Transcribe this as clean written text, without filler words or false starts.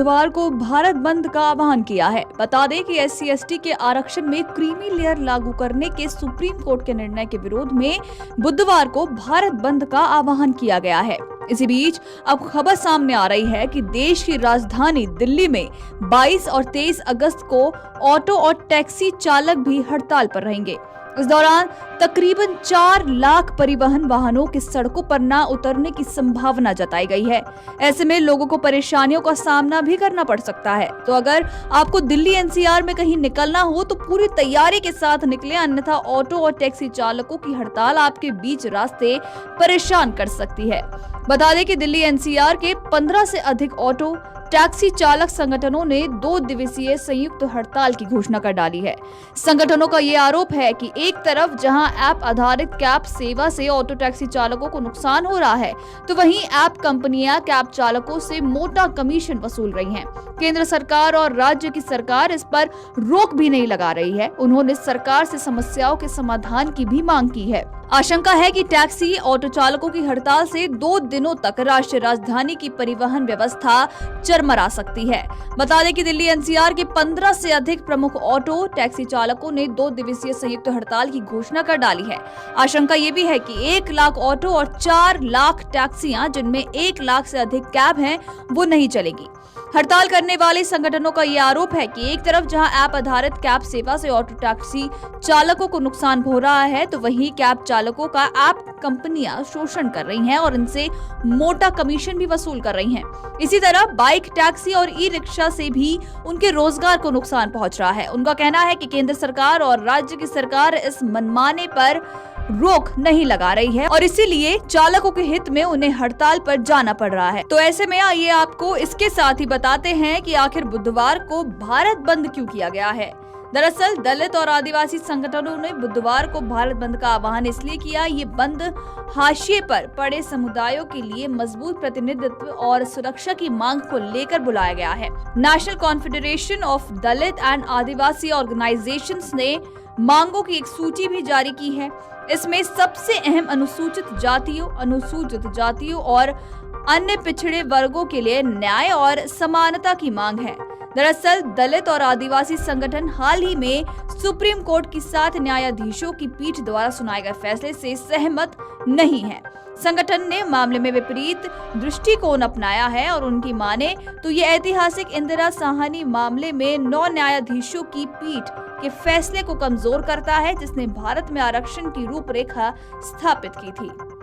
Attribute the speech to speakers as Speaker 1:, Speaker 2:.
Speaker 1: बुधवार को भारत बंद का आह्वान किया है। बता दें कि SC/ST के आरक्षण में क्रीमी लेयर लागू करने के सुप्रीम कोर्ट के निर्णय के विरोध में बुधवार को भारत बंद का आह्वान किया गया है। इसी बीच अब खबर सामने आ रही है कि देश की राजधानी दिल्ली में 22 और 23 अगस्त को ऑटो और टैक्सी चालक भी हड़ताल पर रहेंगे। इस दौरान तकरीबन 4 लाख परिवहन वाहनों की सड़कों पर न उतरने की संभावना जताई गई है। ऐसे में लोगों को परेशानियों का सामना भी करना पड़ सकता है। तो अगर आपको दिल्ली NCR में कहीं निकलना हो तो पूरी तैयारी के साथ निकलें, अन्यथा ऑटो और टैक्सी चालकों की हड़ताल आपके बीच रास्ते परेशान कर सकती है। बता दें कि दिल्ली NCR के 15 से अधिक ऑटो टैक्सी चालक संगठनों ने 2 दिवसीय संयुक्त हड़ताल की घोषणा कर डाली है। संगठनों का ये आरोप है कि एक तरफ जहां ऐप आधारित कैब सेवा से ऑटो टैक्सी चालकों को नुकसान हो रहा है, तो वहीं ऐप कंपनियां कैब चालकों से मोटा कमीशन वसूल रही हैं। केंद्र सरकार और राज्य की सरकार इस पर रोक भी नहीं लगा रही है। उन्होंने सरकार से समस्याओं के समाधान की भी मांग की है। आशंका है कि टैक्सी ऑटो चालकों की हड़ताल से 2 दिनों तक राष्ट्रीय राजधानी की परिवहन व्यवस्था चरमरा सकती है। बता दें कि दिल्ली NCR के 15 से अधिक प्रमुख ऑटो टैक्सी चालकों ने 2 दिवसीय संयुक्त हड़ताल की घोषणा कर डाली है। आशंका ये भी है कि 1 लाख ऑटो और 4 लाख टैक्सियां, जिनमें 1 लाख से अधिक कैब हैं, वो नहीं चलेगी। हड़ताल करने वाले संगठनों का ये आरोप है कि एक तरफ जहां ऐप आधारित कैब सेवा से ऑटो टैक्सी चालकों को नुकसान हो रहा है, तो वहीं कैब चालकों का ऐप कंपनियां शोषण कर रही हैं और इनसे मोटा कमीशन भी वसूल कर रही हैं। इसी तरह बाइक, टैक्सी और ई-रिक्शा से भी उनके रोजगार को नुकसान पहुंच रहा है। उनका कहना है कि केंद्र सरकार और राज्य की सरकार इस मनमाने पर रोक नहीं लगा रही है और इसीलिए चालकों के हित में उन्हें हड़ताल पर जाना पड़ रहा है। तो ऐसे में आइए आपको इसके साथ ही बताते हैं कि आखिर बुधवार को भारत बंद क्यों किया गया है। दरअसल दलित और आदिवासी संगठनों ने बुधवार को भारत बंद का आह्वान इसलिए किया। ये बंद हाशिए पर पड़े समुदायों के लिए मजबूत प्रतिनिधित्व और सुरक्षा की मांग को लेकर बुलाया गया है। National confederation of Dalit and Adivasi organisations ने मांगों की एक सूची भी जारी की है। इसमें सबसे अहम अनुसूचित जातियों और अन्य पिछड़े वर्गों के लिए न्याय और समानता की मांग है। दरअसल दलित और आदिवासी संगठन हाल ही में सुप्रीम कोर्ट की 7 न्यायाधीशों की पीठ द्वारा सुनाए गए फैसले से सहमत नहीं है। संगठन ने मामले में विपरीत दृष्टिकोण अपनाया है और उनकी माने तो ये ऐतिहासिक इंदिरा साहनी मामले में 9 न्यायाधीशों की पीठ के फैसले को कमजोर करता है, जिसने भारत में आरक्षण की रूपरेखा स्थापित की थी।